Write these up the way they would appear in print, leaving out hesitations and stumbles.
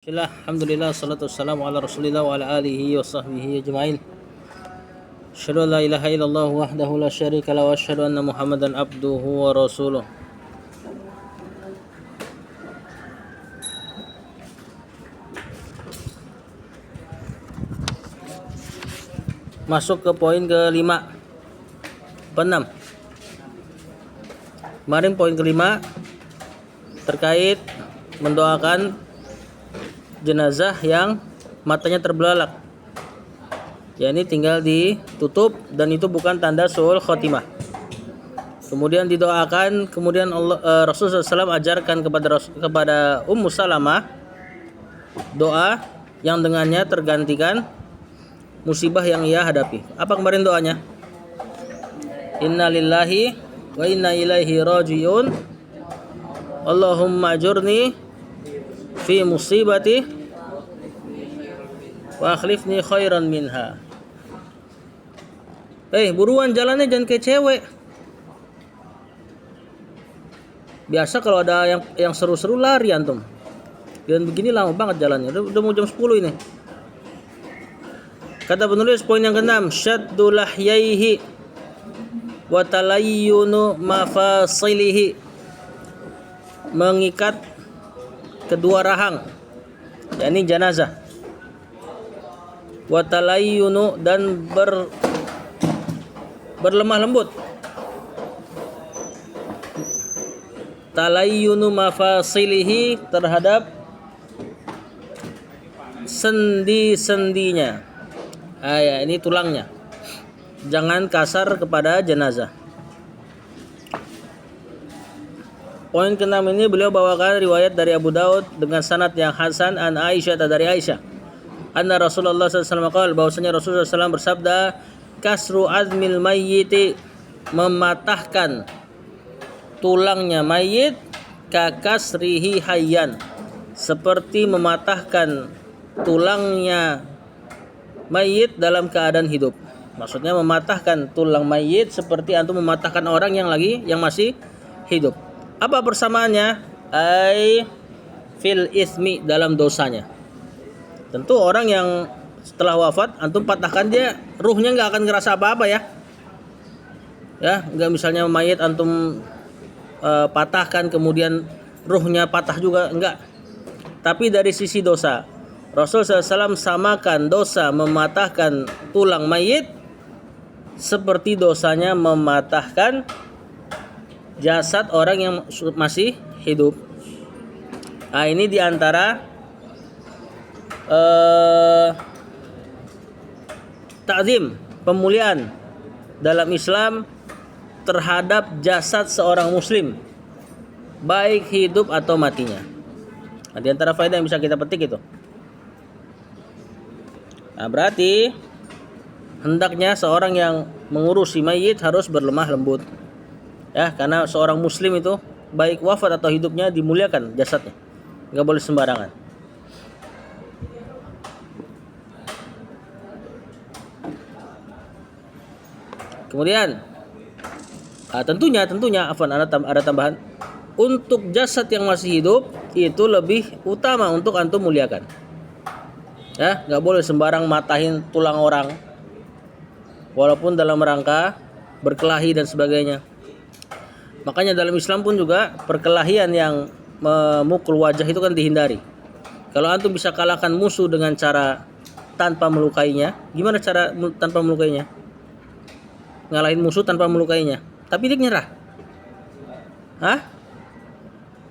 Bismillah, alhamdulillah, salatu wassalamu ala rasulillah wa ala alihi wa sahbihi ajma'in. Asyhadu an la ilaha illallah wahdahu la syarika lahu wa asyhadu anna Muhammadan abduhu wa rasuluh. Masuk ke poin kelima, ke-6. Kemarin poin kelima terkait mendoakan jenazah yang matanya terbelalak. Ya, ini tinggal ditutup dan itu bukan tanda su'ul khotimah. Kemudian didoakan, kemudian Rasulullah SAW ajarkan kepada Ummu Salamah doa yang dengannya tergantikan musibah yang ia hadapi. Apa kemarin doanya? Inna lillahi wa inna ilaihi raji'un. Allahumma ajurni fi musibati wa akhlifni khairan minha. Buruan jalannya, jangan kayak cewek. Biasa kalau ada yang seru-seru lari antum. Dan begini lama banget jalannya. Udah mau jam 10 ini. Kata penulis poin yang ke-6, syaddu lahyaihi wa talayyunu mafasilihi. Mengikat kedua rahang, yakni jenazah. Wa talayyunu, dan berlemah lembut. Talayyunu mafasilihi, terhadap sendi-sendinya. Ini tulangnya. Jangan kasar kepada jenazah. Poin ke-6 ini beliau bawakan riwayat dari Abu Daud dengan sanad yang hasan an Aisyah, dari Aisyah. Anna Rasulullah SAW qala, bahwasanya Rasulullah SAW bersabda, kasru azmil mayyiti, mematahkan tulangnya mayit, kakasrihi hayyan, seperti mematahkan tulangnya mayit dalam keadaan hidup. Maksudnya mematahkan tulang mayit seperti antum mematahkan orang yang masih hidup. Apa persamaannya? Fil ismi, dalam dosanya. Tentu orang yang setelah wafat antum patahkan, dia ruhnya nggak akan ngerasa apa-apa ya. Ya, nggak misalnya mayit antum patahkan kemudian ruhnya patah juga, enggak. Tapi dari sisi dosa, Rasulullah SAW samakan dosa mematahkan tulang mayit seperti dosanya mematahkan jasad orang yang masih hidup. Ini diantara ta'zim, pemuliaan dalam Islam terhadap jasad seorang muslim, baik hidup atau matinya. Di antara faedah yang bisa kita petik itu. Berarti hendaknya seorang yang mengurusi mayit harus berlemah lembut. Ya, karena seorang muslim itu baik wafat atau hidupnya dimuliakan jasadnya. Enggak boleh sembarangan. Kemudian tentunya ada tambahan. Untuk jasad yang masih hidup itu lebih utama untuk antum muliakan. Ya, enggak boleh sembarang matahin tulang orang walaupun dalam rangka berkelahi dan sebagainya. Makanya dalam Islam pun juga perkelahian yang memukul wajah itu kan dihindari. Kalau antum bisa kalahkan musuh dengan cara tanpa melukainya, gimana cara tanpa melukainya? Ngalahin musuh tanpa melukainya, tapi dia nyerah.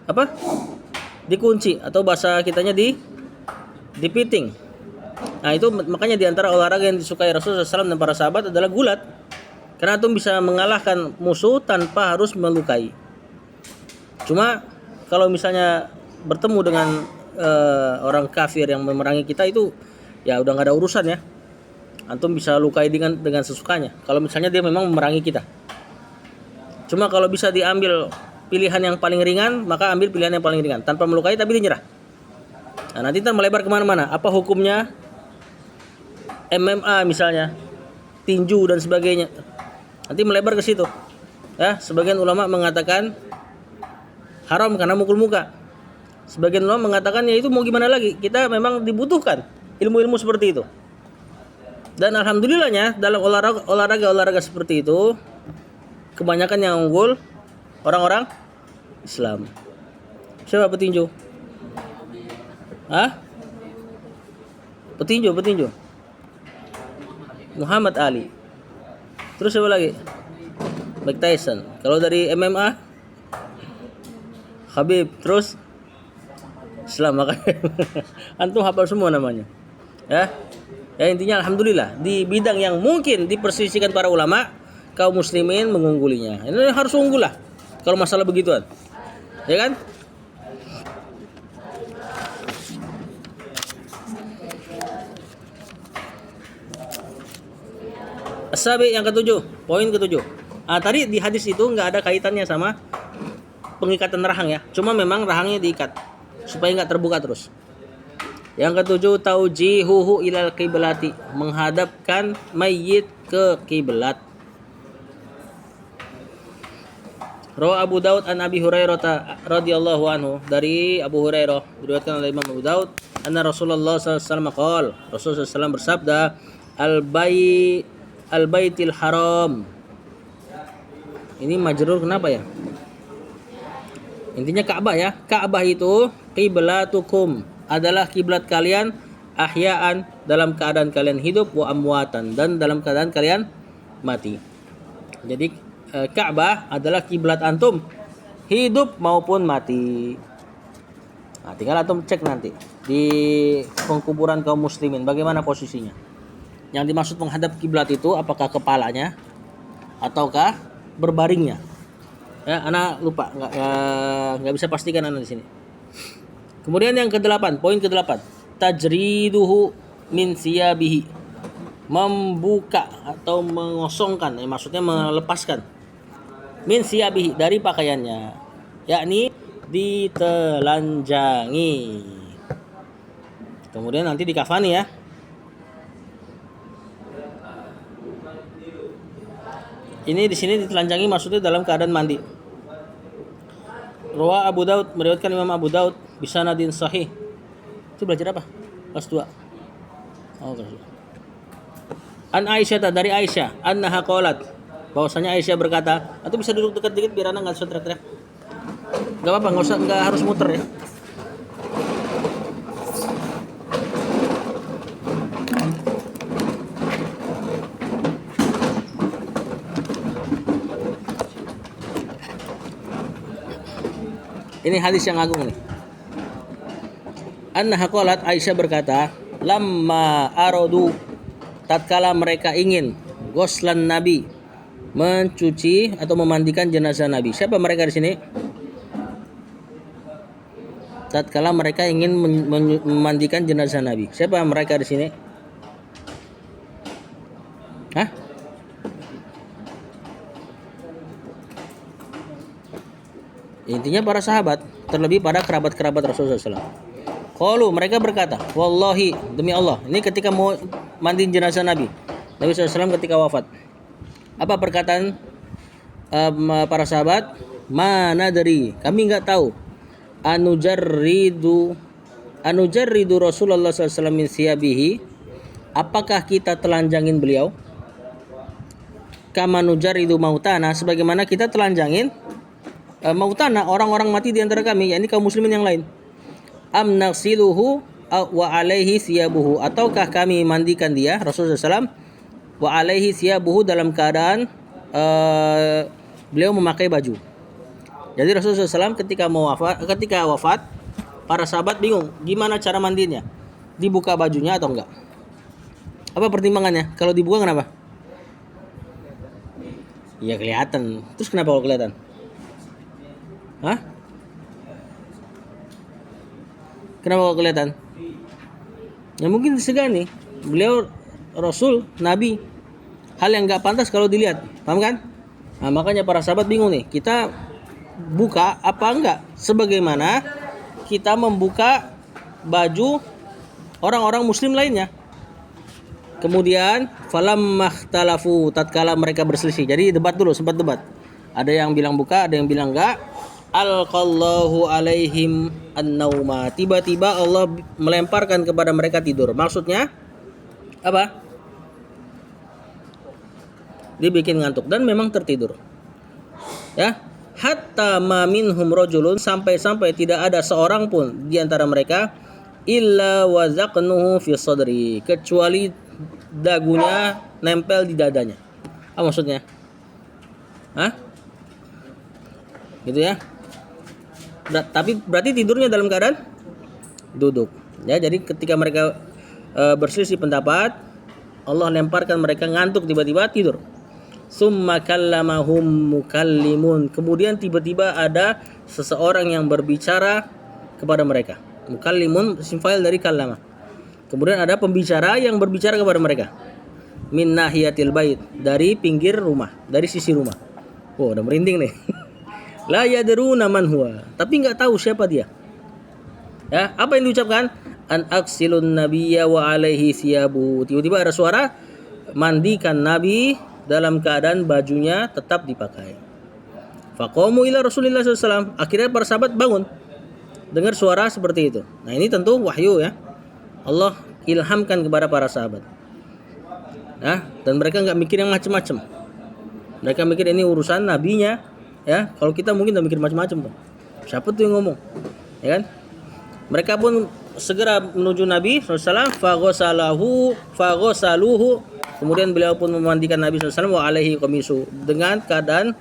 Apa? Dikunci, atau bahasa kitanya dipiting. Itu makanya diantara olahraga yang disukai Rasulullah SAW dan para sahabat adalah gulat. Karena antum bisa mengalahkan musuh tanpa harus melukai. Cuma kalau misalnya bertemu dengan orang kafir yang memerangi kita, itu ya udah nggak ada urusan ya. Antum bisa lukai dengan sesukanya. Kalau misalnya dia memang memerangi kita. Cuma kalau bisa diambil pilihan yang paling ringan, maka ambil pilihan yang paling ringan tanpa melukai tapi dia nyerah. Nanti kita melebar kemana-mana. Apa hukumnya MMA misalnya, tinju dan sebagainya? Nanti melebar ke situ. Ya, sebagian ulama mengatakan haram karena mukul muka. Sebagian ulama mengatakan ya itu mau gimana lagi, kita memang dibutuhkan ilmu-ilmu seperti itu. Dan alhamdulillahnya dalam olahraga seperti itu kebanyakan yang unggul orang-orang Islam. Siapa petinju? Hah? Petinju. Muhammad Ali. Terus siapa lagi? Mike Tyson. Kalau dari MMA, Khabib. Terus Islam makanya. Antum hafal semua namanya. Ya. Ya intinya alhamdulillah di bidang yang mungkin dipersisikan para ulama, kaum muslimin mengunggulinya. Ini harus unggul lah kalau masalah begituan. Ya kan? As-sabi yang ketujuh, poin ketujuh. Tadi di hadis itu nggak ada kaitannya sama pengikatan rahang ya. Cuma memang rahangnya diikat supaya nggak terbuka terus. Yang ketujuh, taujihuhu ilal kiblati, menghadapkan mayit ke kiblat. Rawa Abu Daud an Abi Hurairah radhiyallahu anhu, dari Abu Hurairah diriwayatkan oleh Imam Abu Daud, anna Rasulullah sallallahu alaihi wasallam qala, Rasulullah SAW bersabda, al-baitil haram. Ini majrur kenapa ya? Intinya Ka'bah ya. Ka'bah itu qiblatukum, adalah kiblat kalian, ahyaan, dalam keadaan kalian hidup, wa amwatan, dan dalam keadaan kalian mati. Jadi Ka'bah adalah kiblat antum hidup maupun mati. Nah, tinggal antum cek nanti di pengkuburan kaum muslimin bagaimana posisinya. Yang dimaksud menghadap kiblat itu apakah kepalanya ataukah berbaringnya? Ya, anak lupa, nggak bisa pastikan anak di sini. Kemudian yang ke-8, poin ke-8, tajriduhu min siyabihi, membuka atau mengosongkan, maksudnya melepaskan, min siyabihi, dari pakaiannya, yakni ditelanjangi. Kemudian nanti dikafani ya. Ini di sini ditelanjangi maksudnya dalam keadaan mandi. Rawa Abu Daud, meriwayatkan Imam Abu Daud bisanadin sahih. Itu belajar apa? Kelas 2. Oh, kelas 2. An Aisyah, dari Aisyah, annaha qalat, bahwasanya Aisyah berkata, atau bisa duduk dekat dikit biar anak enggak usah teriak-teriak. Enggak apa-apa, enggak harus muter ya. Ini hadis yang agung nih. Annaha qalat, Aisyah berkata, lamma aradu, tatkala mereka ingin, ghuslan Nabi, mencuci atau memandikan jenazah Nabi. Siapa mereka di sini? Tatkala mereka ingin memandikan jenazah Nabi. Siapa mereka di sini? Hah? Intinya para sahabat, terlebih pada kerabat-kerabat Rasulullah SAW. Qalu, mereka berkata, wallahi, demi Allah. Ini ketika mau mandiin jenazah Nabi SAW ketika wafat. Apa perkataan para sahabat? Mana dari, kami enggak tahu. Anujarridu Rasulullah SAW min siyabihi, apakah kita telanjangin beliau? Kama nujarridu mautana, sebagaimana kita telanjangin mautana, orang-orang mati di antara kami, yakni kaum muslimin yang lain. Am nagsiluhu wa alaihi siyabuhu, ataukah kami mandikan dia, Rasulullah SAW, wa alaihi siyabuhu, dalam keadaan beliau memakai baju. Jadi Rasulullah SAW ketika wafat, para sahabat bingung gimana cara mandinya, dibuka bajunya atau enggak. Apa pertimbangannya? Kalau dibuka kenapa? Ya kelihatan. Terus kenapa kalau kelihatan? Hah? Kenapa kok kelihatan? Ya mungkin disegani. Beliau Rasul, Nabi. Hal yang gak pantas kalau dilihat. Paham kan? Nah, makanya para sahabat bingung nih. Kita buka apa enggak? Sebagaimana kita membuka baju orang-orang muslim lainnya. Kemudian falam makhtalafu, tatkala mereka berselisih. Jadi debat dulu, sempat debat. Ada yang bilang buka, ada yang bilang enggak. alqallahu alaihim an-nauma. Tiba-tiba Allah melemparkan kepada mereka tidur. Maksudnya apa? Dibikin ngantuk dan memang tertidur. Ya, hatta ma minhum rajulun, sampai-sampai tidak ada seorang pun di antara mereka illa wazaqnuhu fi sadri, kecuali dagunya nempel di dadanya. Apa maksudnya? Hah? Gitu ya. Tapi berarti tidurnya dalam keadaan duduk. Ya, jadi ketika mereka berselisih pendapat, Allah lemparkan mereka ngantuk, tiba-tiba tidur. Summa kallamahum mukallimun, kemudian tiba-tiba ada seseorang yang berbicara kepada mereka. Mukallimun isim fa'il dari kallama. Kemudian ada pembicara yang berbicara kepada mereka. Min nahiyatil bait, dari pinggir rumah, dari sisi rumah. Oh, udah merinding nih. La yadruna man huwa, tapi enggak tahu siapa dia. Ya, apa yang diucapkan? An aksilun nabiyya wa alaihi siyabu. Tiba-tiba ada suara, mandikan nabi dalam keadaan bajunya tetap dipakai. Faqamu ila Rasulillah SAW. Akhirnya para sahabat bangun dengar suara seperti itu. Nah, ini tentu wahyu ya. Allah ilhamkan kepada para sahabat. Nah, dan mereka nggak mikir yang macam-macam. Mereka mikir ini urusan nabinya, ya. Kalau kita mungkin udah mikir macam-macam tuh. Siapa tuh yang ngomong? Ya kan? Mereka pun segera menuju Nabi SAW. Faghosaluhu. Kemudian beliau pun memandikan Nabi SAW wa alaihi qamisu, dengan keadaan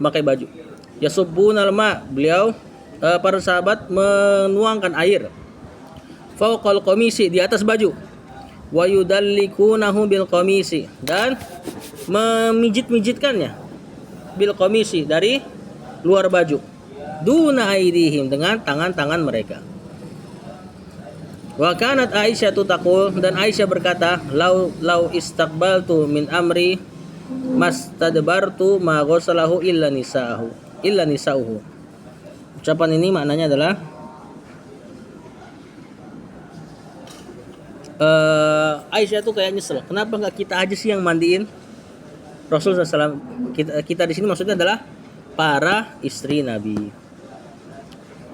memakai baju. Yasubbunal ma, beliau para sahabat menuangkan air. Fauqal qamisi, di atas baju. Wa yudallikunahu bil qamisi, dan memijit-mijitkannya bil qamisi, dari luar baju. Duna aidihim, dengan tangan-tangan mereka. Wa kanat Aisyah taqul, dan Aisyah berkata, lau istaqbaltu min amri mastadbartu ma ghasalahu illa nisa'uhu. Ucapan ini maknanya adalah Aisyah tuh kayak nyesel, kenapa nggak kita aja sih yang mandiin Rasulullah SAW. Kita di sini maksudnya adalah para istri Nabi.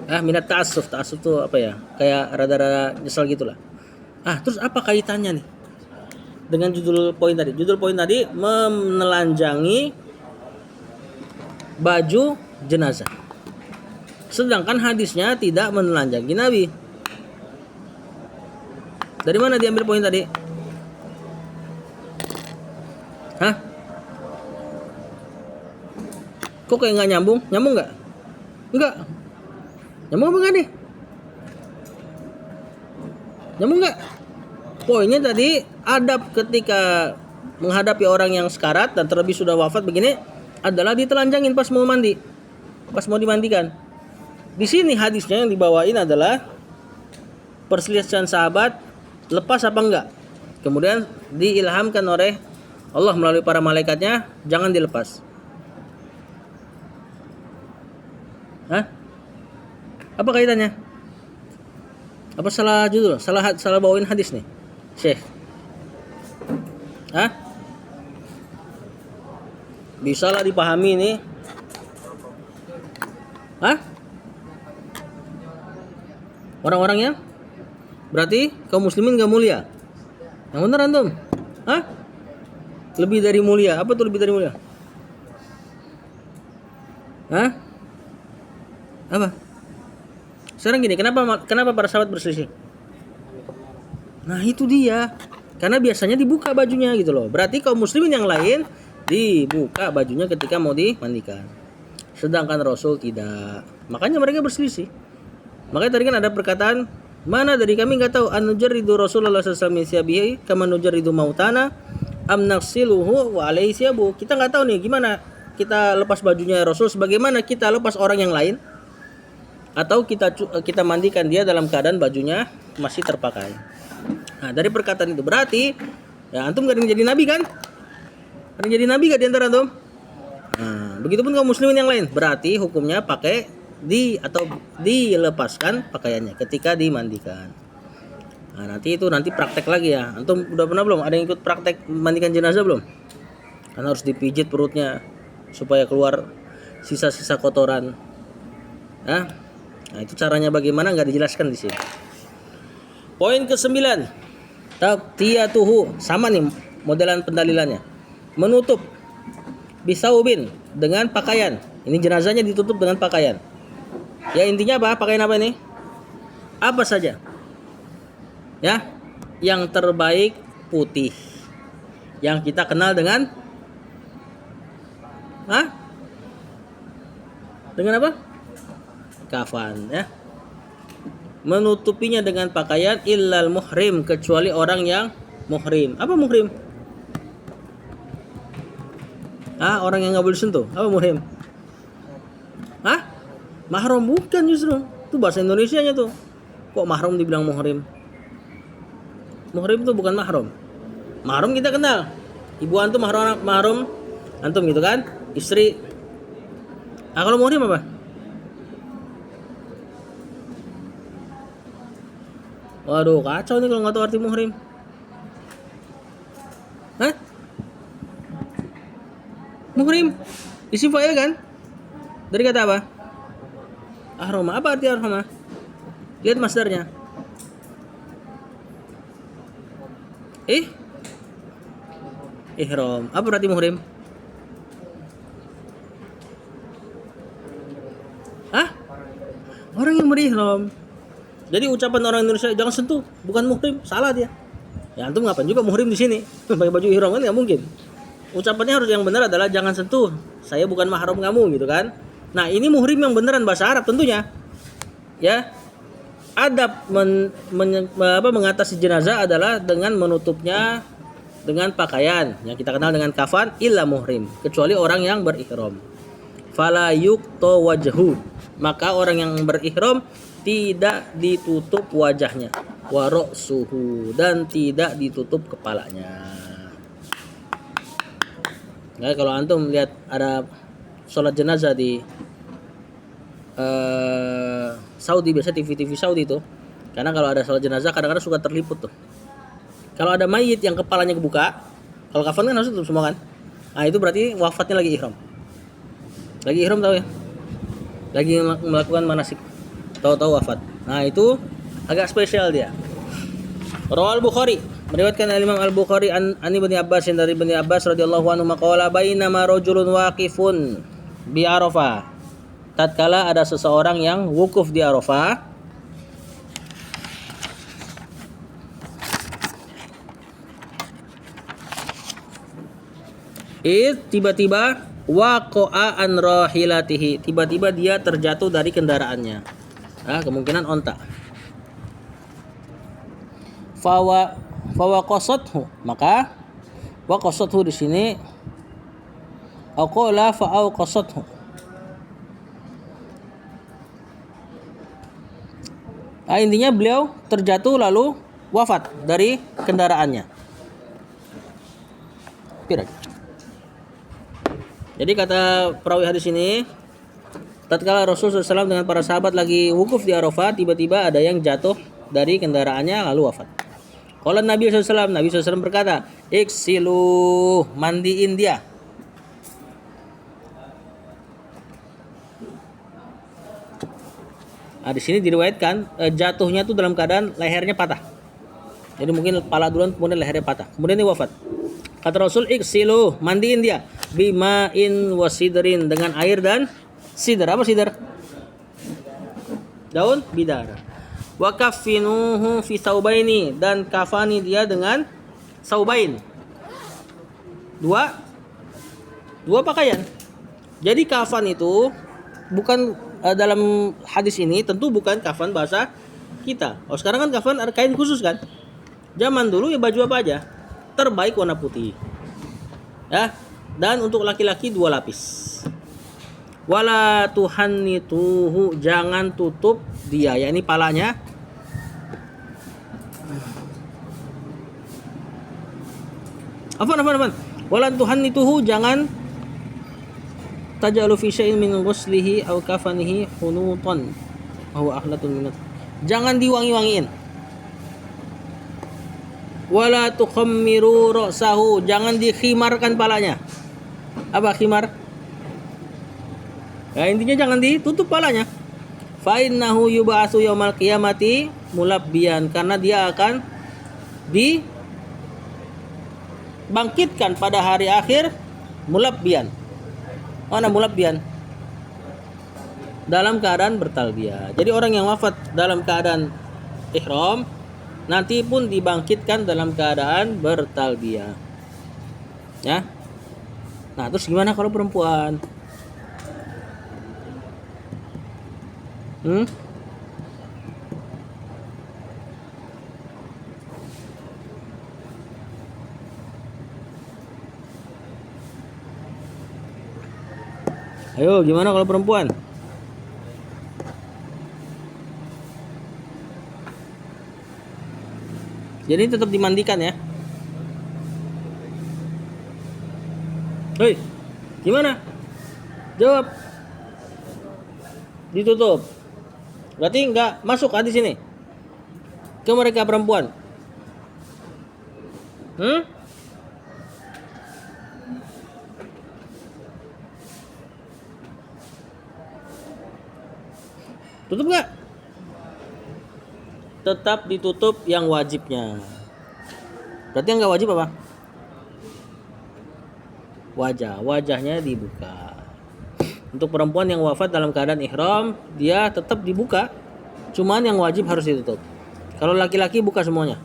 Minat ta'assuf tuh apa ya? Kayak rada-rada nyesel gitulah. Terus apa kaitannya nih dengan judul poin tadi? Judul poin tadi menelanjangi baju jenazah. Sedangkan hadisnya tidak menelanjangi Nabi. Dari mana diambil poin tadi? Kok kayak nggak nyambung? Nyambung nggak? Enggak. Nyambung apa enggak nih? Nyambung nggak? Poinnya tadi, adab ketika menghadapi orang yang sekarat dan terlebih sudah wafat begini adalah ditelanjangin pas mau mandi, pas mau dimandikan. Di sini hadisnya yang dibawain adalah perselisihan sahabat, lepas apa enggak. Kemudian diilhamkan oleh Allah melalui para malaikatnya, jangan dilepas. Apa kaitannya? Apa salah judul? Salah bawain hadis nih, Syekh? Bisa lah dipahami nih. Orang-orang yang berarti kaum muslimin gak mulia. Yang bener antum? Lebih dari mulia. Apa tuh lebih dari mulia? Apa? Sekarang gini, kenapa para sahabat berselisih? Nah, itu dia. Karena biasanya dibuka bajunya gitu loh. Berarti kaum muslimin yang lain dibuka bajunya ketika mau dimandikan. Sedangkan Rasul tidak. Makanya mereka berselisih. Makanya tadi kan ada perkataan, mana dari kami enggak tahu anujarridu Rasulullah sallallahu alaihi wasallam kama nujarridu mautana am naqsiluhu wa alaihi siyabu. Kita enggak tahu nih gimana kita lepas bajunya Rasul sebagaimana kita lepas orang yang lain, atau kita mandikan dia dalam keadaan bajunya masih terpakai. Nah, dari perkataan itu berarti ya antum gak ada yang jadi nabi kan? Ada yang jadi nabi gak di antara antum? Nah, begitupun kaum muslimin yang lain, berarti hukumnya pakai atau dilepaskan pakaiannya ketika dimandikan. Nah, nanti praktek lagi ya. Antum udah pernah belum? Ada yang ikut praktek mandikan jenazah belum? Karena harus dipijit perutnya supaya keluar sisa-sisa kotoran. Nah, itu caranya bagaimana nggak dijelaskan di sini. Poin ke-9. Taqtiyatuhu, sama nih modelan pendalilannya. Menutup bisaubin, dengan pakaian. Ini jenazahnya ditutup dengan pakaian. Ya intinya apa? Pakaian apa ini? Apa saja. Ya, yang terbaik putih. Yang kita kenal dengan dengan apa? Kafan, ya. Menutupinya dengan pakaian illal muhrim, kecuali orang yang muhrim. Apa muhrim? Orang yang nggak boleh sentuh. Apa muhrim? Mahram bukan justru. Itu bahasa Indonesianya tuh. Kok mahram dibilang muhrim? Muhrim itu bukan mahram. Mahram kita kenal. Ibu antum mahram antum gitu kan? Istri. Kalau muhrim apa? Waduh, kacau nih kalau nggak tahu arti muhrim. Muhrim isim fa'il kan? Dari kata apa? Ahrama. Apa arti ahrama? Lihat masdarnya. Ihram. Apa berarti muhrim? Orang yang berihram. Jadi ucapan orang Indonesia jangan sentuh, bukan muhrim, salah dia. Ya antum ngapain juga muhrim di sini? Pakai baju ihram kan nggak mungkin. Ucapannya harus yang benar adalah jangan sentuh. Saya bukan mahram kamu gitu kan. Nah, ini muhrim yang beneran bahasa Arab tentunya. Ya. Adab mengatasi jenazah adalah dengan menutupnya dengan pakaian yang kita kenal dengan kafan illa muhrim, kecuali orang yang berihram. Fala yuqta wajhu, maka orang yang berihram tidak ditutup wajahnya, wa ra'suhu, dan tidak ditutup kepalanya. Nah, kalau antum lihat ada sholat jenazah di Saudi, biasa TV Saudi itu, karena kalau ada sholat jenazah kadang-kadang suka terliput tuh. Kalau ada mayit yang kepalanya kebuka, kalau kafan kan harus tutup semua kan. Nah, itu berarti wafatnya lagi ihram. Lagi ihram tahu ya? Lagi melakukan manasik. Tahu-tahu wafat. Nah, itu agak spesial dia. Rawal Bukhari, meriwayatkan Imam Al-Bukhari an Ibnu Abbas, dari Ibnu Abbas radhiyallahu anhu maqala bainama rajulun waqifun bi Arafah. Tatkala ada seseorang yang wukuf di Arafah, tiba-tiba waqa'a an rahilatihi, tiba-tiba dia terjatuh dari kendaraannya. Kemungkinan onta. Fawaqasathu, maka waqasathu di sini aqala fa'awqasathu. Intinya beliau terjatuh lalu wafat dari kendaraannya. Jadi kata perawi hadis ini, tatkala Rasulullah SAW dengan para sahabat lagi wukuf di Arafah, tiba-tiba ada yang jatuh dari kendaraannya lalu wafat. Qala Nabi SAW, Nabi SAW berkata, iksilu, mandiin dia. Di sini diriwayatkan jatuhnya itu dalam keadaan lehernya patah. Jadi mungkin kepala duluan kemudian lehernya patah. Kemudian dia wafat. Kata Rasul, iksilu, mandiin dia bima'in wasidrin, dengan air dan sidr. Apa sidr? Daun bidara. Wa kaffinuhu fi saubaini, dan kafani dia dengan saubain. Dua pakaian. Jadi kafan itu bukan dalam hadis ini tentu bukan kafan bahasa kita. Sekarang kan kafan ada kain khusus kan. Zaman dulu ya baju apa aja, terbaik warna putih. Ya, dan untuk laki-laki 2 lapis. Wala tuhannituhu, jangan tutup dia, yakni palanya. Afan. Wala tuhannituhu, jangan tajalu fi syai'in min ghuslihi aw kafanihi hunutan wa ahlatun minat. Jangan diwangi-wangiin. Wala tukhammiru ra'sahu, jangan dikhimarkan palanya. Apa khimar? Intinya jangan ditutup palanya. fa innahu yub'atsu yaumal qiyamati mulabbiyan, karena dia akan dibangkitkan pada hari akhir mulabbiyan. Mana mulabbiyan? Dalam keadaan bertalbiyah. Jadi orang yang wafat dalam keadaan ihram nanti pun dibangkitkan dalam keadaan bertalbiyah. Ya. Nah, terus gimana kalau perempuan? Ayo, gimana kalau perempuan? Jadi tetap dimandikan ya. Hei, gimana? Jawab. Ditutup. Berarti nggak masuk hadis ini ke mereka perempuan. Tutup nggak? Tetap ditutup yang wajibnya. Berarti yang nggak wajib apa? Wajahnya dibuka. Untuk perempuan yang wafat dalam keadaan ihram, dia tetap dibuka, cuman yang wajib harus ditutup. Kalau laki-laki buka semuanya.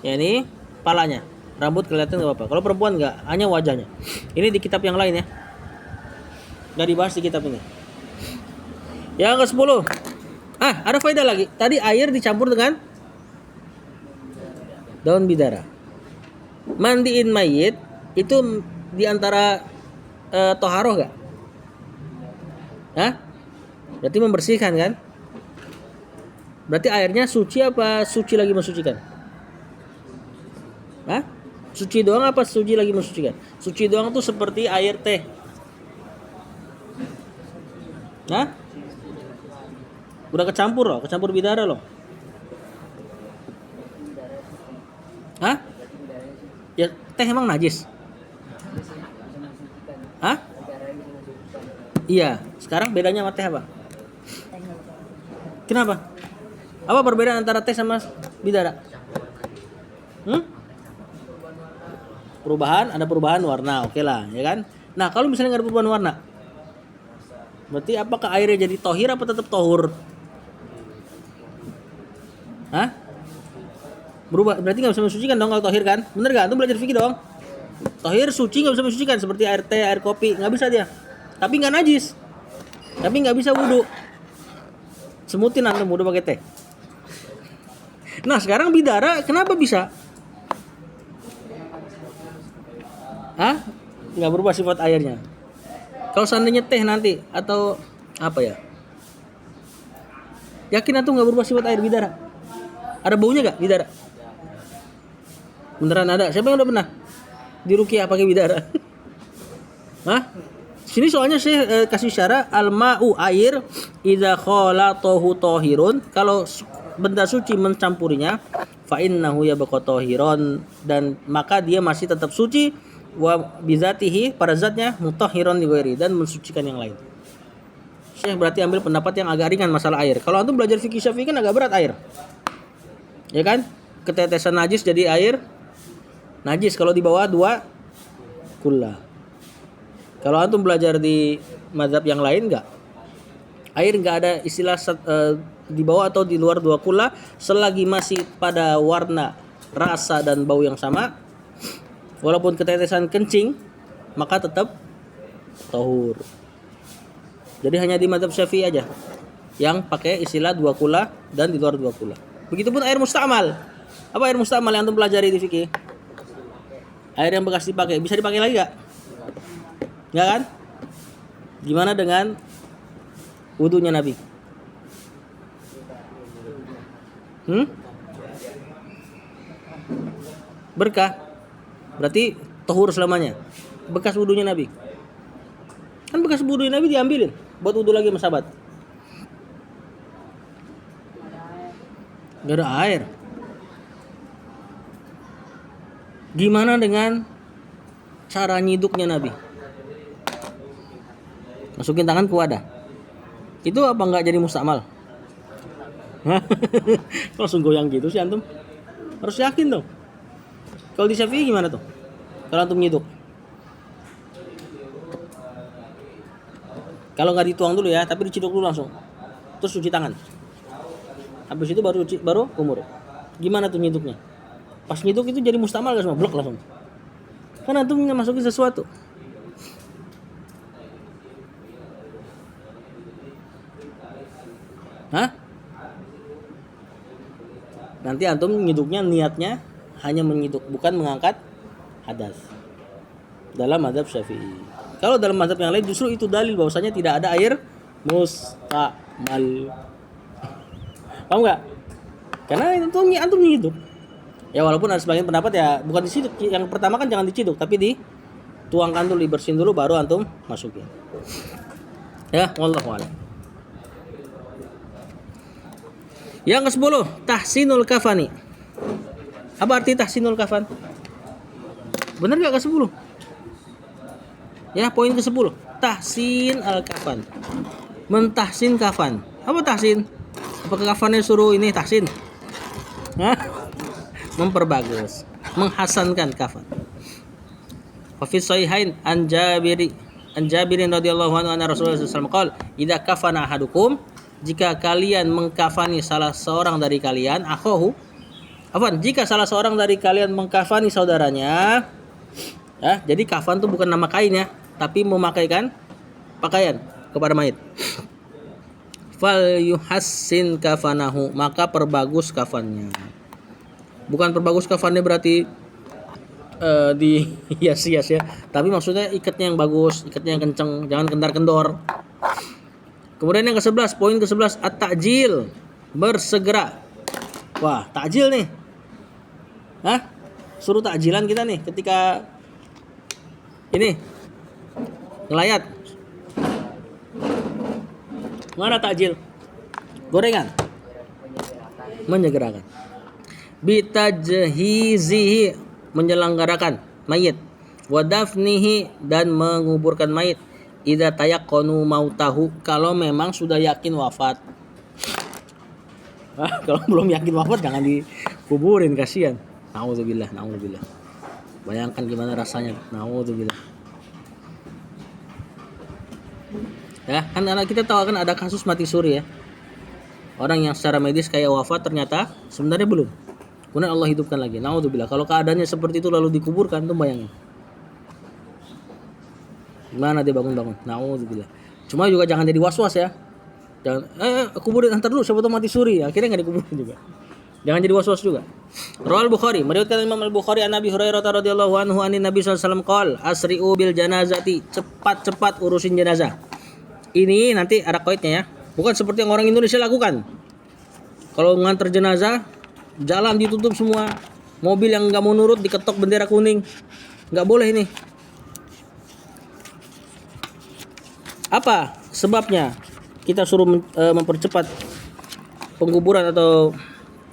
Ya, ini palanya, rambut kelihatan nggak apa-apa. Kalau perempuan nggak, hanya wajahnya. Ini di kitab yang lain ya. Nggak dibahas di kitab ini. Yang ke-10. Ada faedah lagi. Tadi air dicampur dengan daun bidara. Mandiin mayit itu diantara toharoh gak? Berarti membersihkan kan? Berarti airnya suci apa suci lagi mensucikan? Suci doang apa suci lagi mensucikan? Suci doang tuh seperti air teh. Udah kecampur bidara loh. Ya teh emang najis? Iya, sekarang bedanya sama teh apa? Kenapa? Apa perbedaan antara teh sama bidara? Ada perubahan warna, oke lah, ya kan? Nah, kalau misalnya nggak ada perubahan warna, berarti apakah airnya jadi tohir apa tetap tohur? Berubah, berarti nggak bisa mensucikan dong kalau tohir kan? Bener gak? Antum belajar fikih dong. Tohir suci nggak bisa mensucikan, seperti air teh, air kopi, nggak bisa dia. Tapi nggak najis, tapi nggak bisa wudu. Semutin antum wudu pakai teh. Nah sekarang bidara kenapa bisa? Nggak berubah sifat airnya. Kalau seandainya teh nanti atau apa ya? Yakin antum nggak berubah sifat air bidara? Ada baunya nggak bidara? Beneran ada? Siapa yang udah pernah diruqyah pakai bidara? Sini soalnya saya kasih syarat al-ma'u air idza khalatahu tahirun, kalau benda suci mencampurinya fa innahu yabqa tahiron, dan maka dia masih tetap suci, wa bizatihi pada zatnya mutahhiron li ghairi, dan mensucikan yang lain. Syekh berarti ambil pendapat yang agak ringan masalah air. Kalau antum belajar fikih Syafi'i kan agak berat air. Ya kan? Ketetesan najis jadi air najis kalau di bawah 2 kullah. Kalau antum belajar di mazhab yang lain enggak. Air enggak ada istilah di bawah atau di luar 2 kullah selagi masih pada warna, rasa dan bau yang sama. Walaupun ketetesan kencing, maka tetap tahur. Jadi hanya di mazhab Syafi'i aja yang pakai istilah 2 kullah dan di luar 2 kullah. Begitupun air musta'mal. Apa air musta'mal yang antum pelajari di fikih? Air yang bekas dipakai, bisa dipakai lagi enggak? Enggak kan? Gimana dengan wudunya Nabi? Berkah. Berarti tahur selamanya. Bekas wudunya Nabi. Kan bekas wudunya Nabi diambilin buat wudu lagi sama sahabat. Gak ada air. Gimana dengan cara nyiduknya Nabi? Masukin tangan ke wadah. Itu apa enggak jadi musta'mal? Langsung goyang gitu sih antum. Harus yakin dong. Kalau di Syafi'i gimana tuh? Kalau antum nyiduk. Kalau nggak dituang dulu ya, tapi diciduk dulu langsung. Terus cuci tangan. Habis itu baru kumur. Gimana tuh nyiduknya? Pas nyiduk itu jadi mustamal gak semua? Blok langsung. Kan antum masukin sesuatu. Hah? Nanti antum nyiduknya niatnya hanya menyiduk, bukan mengangkat hadas. Dalam mazhab Syafi'i. Kalau dalam mazhab yang lain justru itu dalil bahwasanya tidak ada air mustamal. Paham nggak? Karena itu antum nyiduk. Ya walaupun ada sebagian pendapat ya bukan diciduk. Yang pertama kan jangan diciduk, tapi dituangkan dulu, dibersihin dulu baru antum masukin. Ya, wallahu a'lam. Yang ke-10, tahsinul kafani. Apa arti tahsinul kafan? Benar enggak ke-10? Ya, poin ke-10. Tahsin al-kafan. Mentahsin kafan. Apa tahsin? Apakah kafannya suruh ini tahsin? Hah? Memperbagus, menghasankan kafan. Wa fi sahihain an Jabirin radhiyallahu anhu anna Rasulullah sallallahu alaihi wasallam qala, "Idza kafana ahadukum," jika kalian mengkafani salah seorang dari kalian, jika salah seorang dari kalian mengkafani saudaranya, ya, jadi kafan itu bukan nama kain ya, tapi memakaikan pakaian kepada mayit. Fal yuhassin kafanahu, maka perbagus kafannya. Bukan perbagus kafannya berarti dihias-hias ya, tapi maksudnya ikatnya yang bagus, ikatnya yang kenceng, jangan kendar-kendor. Kemudian yang ke-11, poin ke-11, at-ta'jil, bersegera. Wah, takjil nih. Hah? Suruh takjilan kita nih ketika ini ngelayat. Mana takjil? Gorengan. Menyegerakan. Bitajhizihi, menyelenggarakan mayit. Wadafnihi, dan menguburkan mayit. Idza tayaqqanu mautahu, kalau memang sudah yakin wafat. Kalau belum yakin wafat jangan dikuburin, kasihan. Nauzubillah. Bayangkan gimana rasanya. Nauzubillah. Ya, kan anak kita tahu kan ada kasus mati suri ya. Orang yang secara medis kayak wafat ternyata sebenarnya belum. Kemudian Allah hidupkan lagi. Nauzubillah. Kalau keadaannya seperti itu lalu dikuburkan, tuh bayangin. Gimana dia bangun-bangun? Nauzubillah. Cuma juga jangan jadi was-was ya. Jangan kuburin antar dulu, siapa tahu mati suri. Akhirnya enggak dikuburin juga. Jangan jadi was-was juga. Rawal Bukhari, meriwayatkan Imam Al-Bukhari an Nabi Hurairah radhiyallahu anhu anin Nabi sallallahu alaihi wasallam qol, asri'u bil janazati, cepat-cepat urusin jenazah. Ini nanti ada qaidnya ya. Bukan seperti yang orang Indonesia lakukan. Kalau nganter jenazah, jalan ditutup semua. Mobil yang enggak mau nurut diketok bendera kuning. Enggak boleh ini. Apa sebabnya kita suruh mempercepat penguburan atau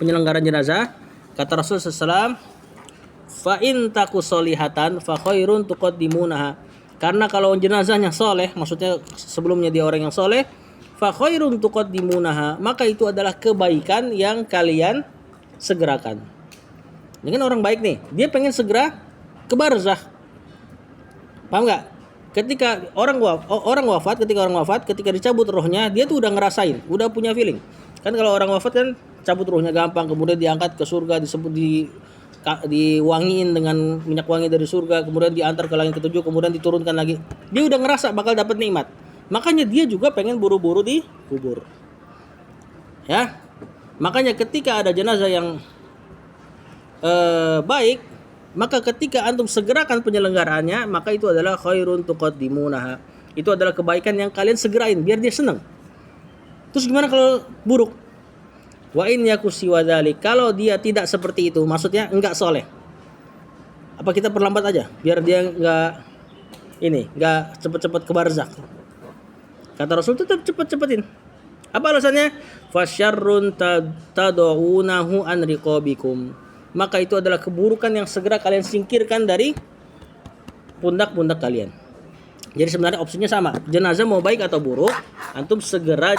penyelenggaraan jenazah? Kata Rasul SAW, fa in taku solihatan fa khairun tuqaddimunaha. Karena kalau jenazahnya soleh, maksudnya sebelumnya dia orang yang soleh, fa khairun tuqaddimunaha, maka itu adalah kebaikan yang kalian segerakan. Ini kan orang baik nih, dia pengen segera ke barzakh. Paham nggak? Ketika orang wafat, ketika dicabut rohnya, dia tuh udah ngerasain, udah punya feeling. Kan kalau orang wafat kan cabut rohnya gampang, kemudian diangkat ke surga, diwangiin dengan minyak wangi dari surga, kemudian diantar ke langit ketujuh, kemudian diturunkan lagi. Dia udah ngerasa bakal dapat nikmat. Makanya dia juga pengen buru-buru dikubur. Ya. Makanya ketika ada jenazah yang baik, maka ketika antum segerakan penyelenggaraannya, maka itu adalah khairun tuqaddimunaha. Itu adalah kebaikan yang kalian segerain biar dia senang. Terus gimana kalau buruk? Wa in yakusi wa dzalik, kalau dia tidak seperti itu, maksudnya enggak soleh. Apa kita perlambat aja biar dia enggak cepet-cepet ke barzakh? Kata Rasul, tetap cepet-cepetin. Apa alasannya? Fasyarrun tad'unahu an riqabikum. Maka itu adalah keburukan yang segera kalian singkirkan dari pundak-pundak kalian. Jadi sebenarnya opsinya sama. Jenazah mau baik atau buruk, antum segera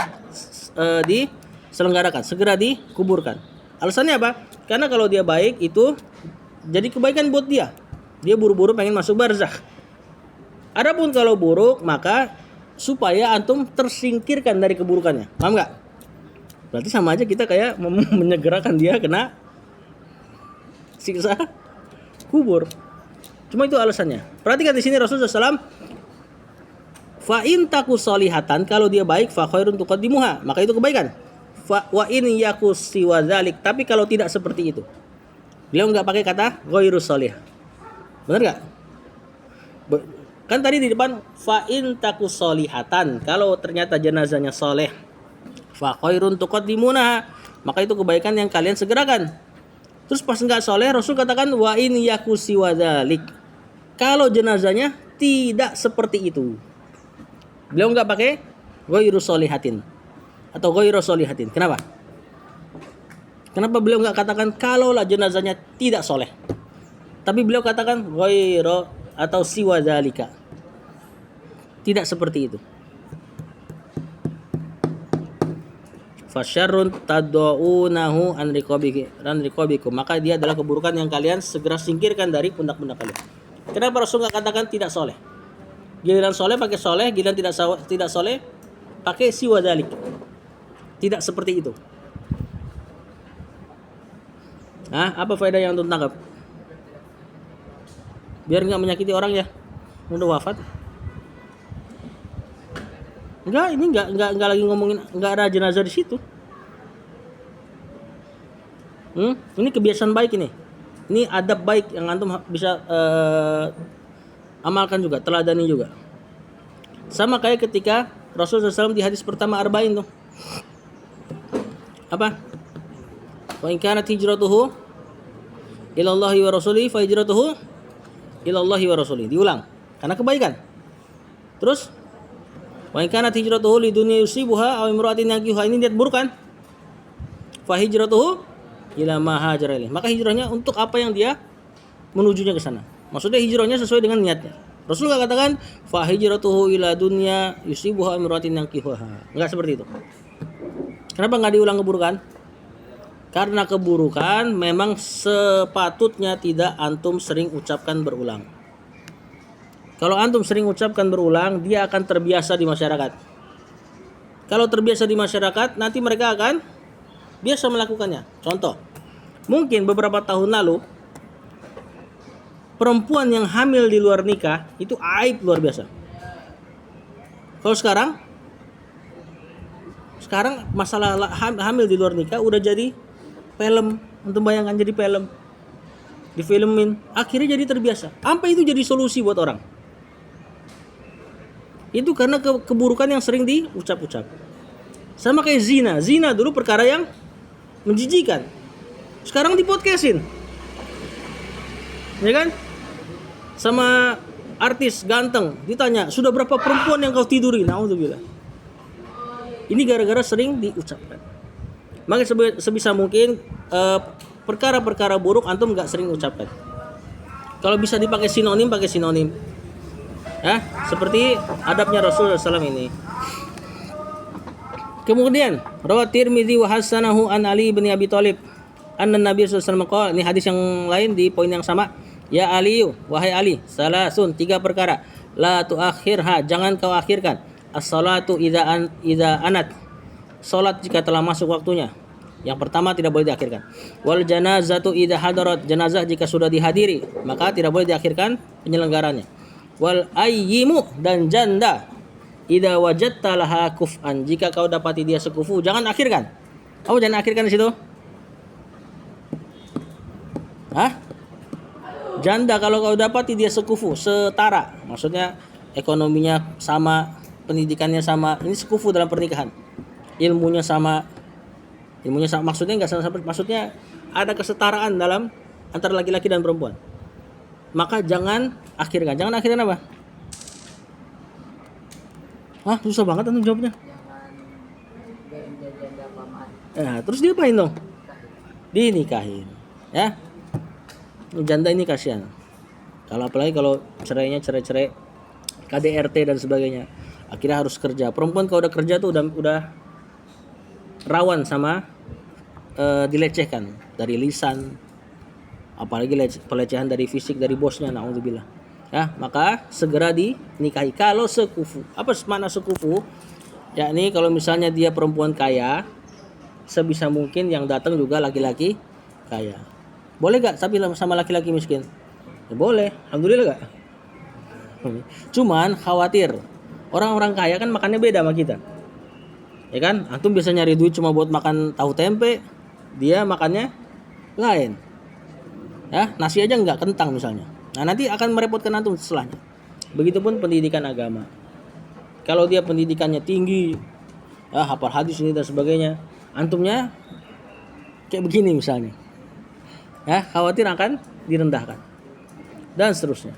selenggarakan, segera dikuburkan. Alasannya apa? Karena kalau dia baik itu jadi kebaikan buat dia. Dia buru-buru pengen masuk barzakh. Adapun kalau buruk, maka supaya antum tersingkirkan dari keburukannya. Paham nggak? Berarti sama aja kita kayak menyegerakan dia kena siksa kubur. Cuma itu alasannya. Perhatikan di sini Rasulullah SAW. Fa in taku solihatan, kalau dia baik, fa khairun tuqaddimuha, maka itu kebaikan. Wa in yaku siwa dzalik, tapi kalau tidak seperti itu. Beliau nggak pakai kata ghairu solih. Benar nggak? Kan tadi di depan fa in taku solihatan, kalau ternyata jenazahnya soleh, fa khairun tuqaddimuna, maka itu kebaikan yang kalian segerakan. Terus pas nggak soleh, Rasul katakan wa in yaku siwa dzalik, kalau jenazahnya tidak seperti itu. Beliau nggak pakai ghairu solihatin atau ghairu solihatin. Kenapa? Kenapa beliau nggak katakan kalaulah jenazahnya tidak soleh? Tapi beliau katakan ghairu atau siwa dzalika. Tidak seperti itu. Fasyarrun tad'unahu an riqabikum, maka dia adalah keburukan yang kalian segera singkirkan dari pundak-pundak kalian. Kenapa Rasul nggak katakan tidak soleh? Giliran soleh pakai soleh, giliran tidak soleh pakai siwa dzalik. Tidak seperti itu. Apa faedah yang untuk tangkap? Biar nggak menyakiti orang ya, udah wafat. Enggak, ini enggak lagi ngomongin, enggak ada jenazah di situ. Ini kebiasaan baik ini. Ini adab baik yang antum bisa amalkan juga, teladani juga. Sama kayak ketika Rasulullah SAW di hadis pertama Arba'in tuh. Apa? Wa in kanat hijratuhu ila Allahi wa rasulihi fa hijratuhu ila Allahi wa rasulihi. Diulang, karena kebaikan. Terus wa in kanat hijratuhu lidunya yusibuha aw imra'atin yankihuha, ini niat buruk kan? Fa hijratuhu ila ma hajara ilaih, maka hijrahnya untuk apa yang dia menujunya ke sana. Maksudnya hijrahnya sesuai dengan niatnya. Rasul enggak katakan fa hijratuhu ila dunya yusibuha aw imra'atin yankihuha. Enggak seperti itu. Kenapa enggak diulang keburukan? Karena keburukan memang sepatutnya tidak antum sering ucapkan berulang. Kalau antum sering ucapkan berulang, dia akan terbiasa di masyarakat. Kalau terbiasa di masyarakat, nanti mereka akan biasa melakukannya. Contoh, mungkin beberapa tahun lalu, perempuan yang hamil di luar nikah, itu aib luar biasa. Kalau sekarang masalah hamil di luar nikah udah jadi film. Antum bayangkan jadi film. Difilmin, akhirnya jadi terbiasa. Apa itu jadi solusi buat orang? Itu karena keburukan yang sering diucap-ucap. Sama kayak zina. Zina dulu perkara yang menjijikan. Sekarang dipodcastin. Ya kan? Sama artis ganteng ditanya, "Sudah berapa perempuan yang kau tiduri?" Naudzubillah. Ini gara-gara sering diucapkan. Maka sebisa mungkin perkara-perkara buruk antum enggak sering ucapkan. Kalau bisa dipakai sinonim, pakai sinonim. Seperti adabnya Rasulullah SAW ini. Kemudian rawat Tirmidzi wa hasanahu an Ali bin Abi Thalib anna Nabi sallallahu alaihi wasallam, ini hadis yang lain di poin yang sama. Ya Ali, wahai Ali, salasun, 3 perkara. La tuakhirha, jangan kau akhirkan. As-salatu idza anat, salat jika telah masuk waktunya. Yang pertama tidak boleh diakhirkan. Wal janazatu idza hadarat, jenazah jika sudah dihadiri, maka tidak boleh diakhirkan penyelenggarannya. Wal ayyimu, dan janda idza wajadta laha kuf'an, jika kau dapati dia sekufu, jangan akhirkan. Kamu jangan akhirkan di situ. Janda kalau kau dapati dia sekufu, setara, maksudnya ekonominya sama, pendidikannya sama, ini sekufu dalam pernikahan. Ilmunya sama, maksudnya enggak sama, maksudnya ada kesetaraan dalam antara laki-laki dan perempuan. Maka jangan akhirkan. Jangan akhirkan apa? Susah banget antum jawabnya. Terus diapain dong? Dinikahin. Ya. Janda ini kasihan. Apalagi kalau cerai KDRT dan sebagainya. Akhirnya harus kerja. Perempuan kalau udah kerja tuh udah rawan sama dilecehkan dari lisan, apalagi pelecehan dari fisik dari bosnya, naudzubillah. Ya, maka segera dinikahi kalau sekufu. Apa makna sekufu? Yakni kalau misalnya dia perempuan kaya, sebisa mungkin yang datang juga laki-laki kaya. Boleh gak tapi sama laki-laki miskin? Ya boleh, alhamdulillah gak? Cuman khawatir orang-orang kaya kan makannya beda sama kita, ya kan? Antum bisa nyari duit cuma buat makan tahu tempe, dia makannya lain, ya nasi aja nggak, kentang misalnya. Nah nanti akan merepotkan antum setelahnya. Begitupun pendidikan agama, kalau dia pendidikannya tinggi, ya, hafal hadis ini dan sebagainya, antumnya kayak begini misalnya, ya khawatir akan direndahkan dan seterusnya.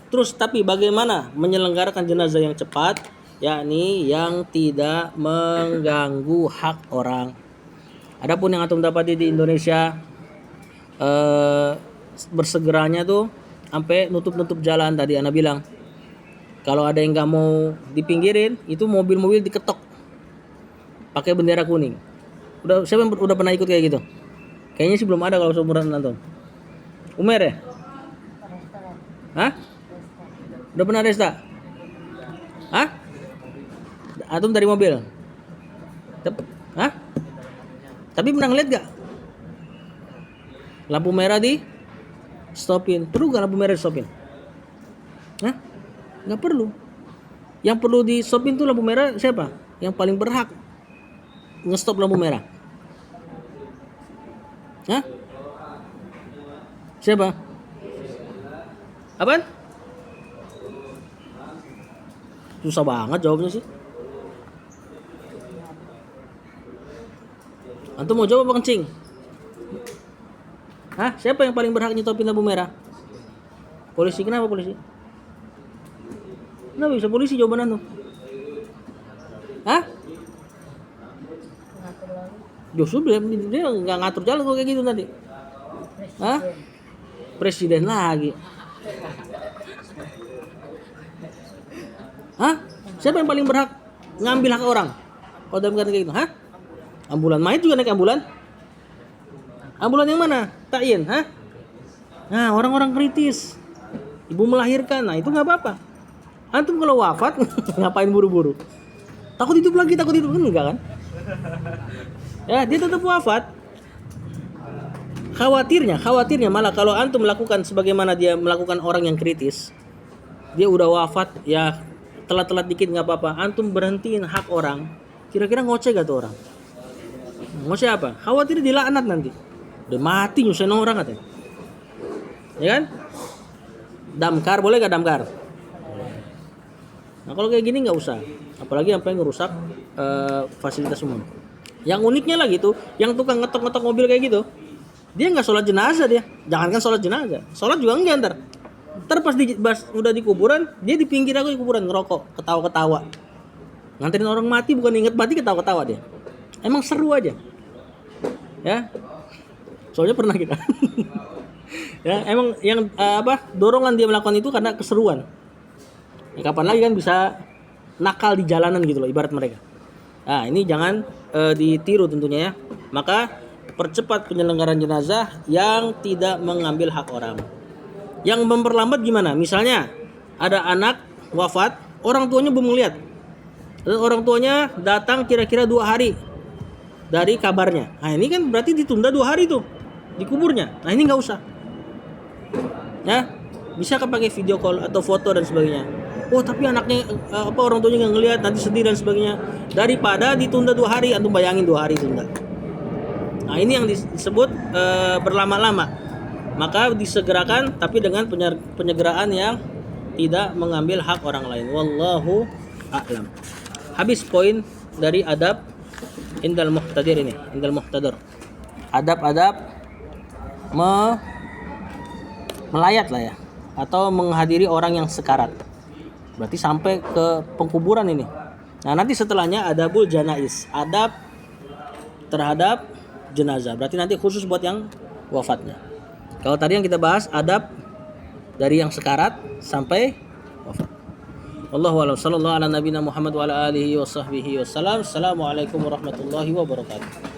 Terus tapi bagaimana menyelenggarakan jenazah yang cepat, yakni yang tidak mengganggu hak orang. Adapun yang antum dapati di Indonesia, bersegeranya tuh sampai nutup-nutup jalan. Tadi ana bilang kalau ada yang nggak mau dipinggirin, itu mobil-mobil diketok pakai bendera kuning. Siapa yang udah pernah ikut kayak gitu? Kayaknya sih belum ada kalau seumuran antum. Umer ya? Hah? Udah pernah resta? Hah? Antum dari mobil? Hah? Tapi pernah ngeliat gak? Lampu merah di stopin. Perlu gak lampu merah di stopin? Hah? Gak perlu. Yang perlu di stopin tuh lampu merah siapa? Yang paling berhak ngestop lampu merah. Hah? Siapa? Apaan? Susah banget jawabnya sih. Antum mau jawab apa kencing? Hah? Siapa yang paling berhak nyetopin lampu merah? Polisi. Kenapa polisi? Kenapa bisa polisi jawaban antum? Hah? Justru dia nggak ngatur jalan kok kayak gitu nanti. Hah? Presiden lagi. Hah? Siapa yang paling berhak ngambil hak orang? Kalau dalam keadaan kayak gitu, hah? Ambulan mayat juga naik ambulan? Ambulan yang mana? Ta'in, hah? Nah, orang-orang kritis. Ibu melahirkan, nah itu nggak apa-apa. Antum kalau wafat ngapain buru-buru? Takut hidup lagi, kan enggak kan? Ya, dia tetap wafat. Khawatirnya malah kalau antum melakukan sebagaimana dia melakukan orang yang kritis. Dia udah wafat, ya telat-telat dikit nggak apa-apa. Antum berhentiin hak orang. Kira-kira ngoceh gak tuh orang? Ngoceh apa? Khawatir dilaknat nanti. Udah mati nyusahin orang katanya. Ya kan? Damkar boleh gak damkar? Nah kalau kayak gini nggak usah. Apalagi sampai ngerusak fasilitas umum. Yang uniknya lagi tuh, yang tukang ngetok-ngetok mobil kayak gitu, dia nggak sholat jenazah dia. Jangankan sholat jenazah, sholat juga enggak ntar. Ntar pas udah di kuburan, dia di pinggir aku di kuburan ngerokok, ketawa-ketawa. Nganterin orang mati bukan inget mati, ketawa-ketawa dia. Emang seru aja. Ya. Soalnya pernah kita. Ya, emang yang dorongan dia melakukan itu karena keseruan. Ya, kapan lagi kan bisa nakal di jalanan gitu loh ibarat mereka. Nah, ini jangan ditiru tentunya ya. Maka percepat penyelenggaraan jenazah yang tidak mengambil hak orang. Yang memperlambat gimana? Misalnya ada anak wafat, orang tuanya belum melihat. Dan orang tuanya datang kira-kira 2 hari dari kabarnya. Nah ini kan berarti ditunda 2 hari tuh di kuburnya. Nah ini nggak usah. Ya, bisa pakai video call atau foto dan sebagainya. Oh tapi anaknya orang tuanya nggak ngelihat, nanti sedih dan sebagainya. Daripada ditunda 2 hari, antum bayangin 2 hari tunda. Nah ini yang disebut berlama-lama. Maka disegerakan tapi dengan penyegeraan yang tidak mengambil hak orang lain. Wallahu a'lam. Habis poin dari adab indal muhtadir ini, indal muhtadir. Adab-adab melayat lah ya, atau menghadiri orang yang sekarat. Berarti sampai ke pengkuburan ini. Nah, nanti setelahnya adabul janaiz, adab terhadap jenazah. Berarti nanti khusus buat yang wafatnya. Kalau tadi yang kita bahas adab dari yang sekarat sampai wafat. Wallahu a'lam. Sallallahu ala nabiyina Muhammad wa ala alihi wa sahbihi wasallam. Assalamualaikum warahmatullahi wabarakatuh.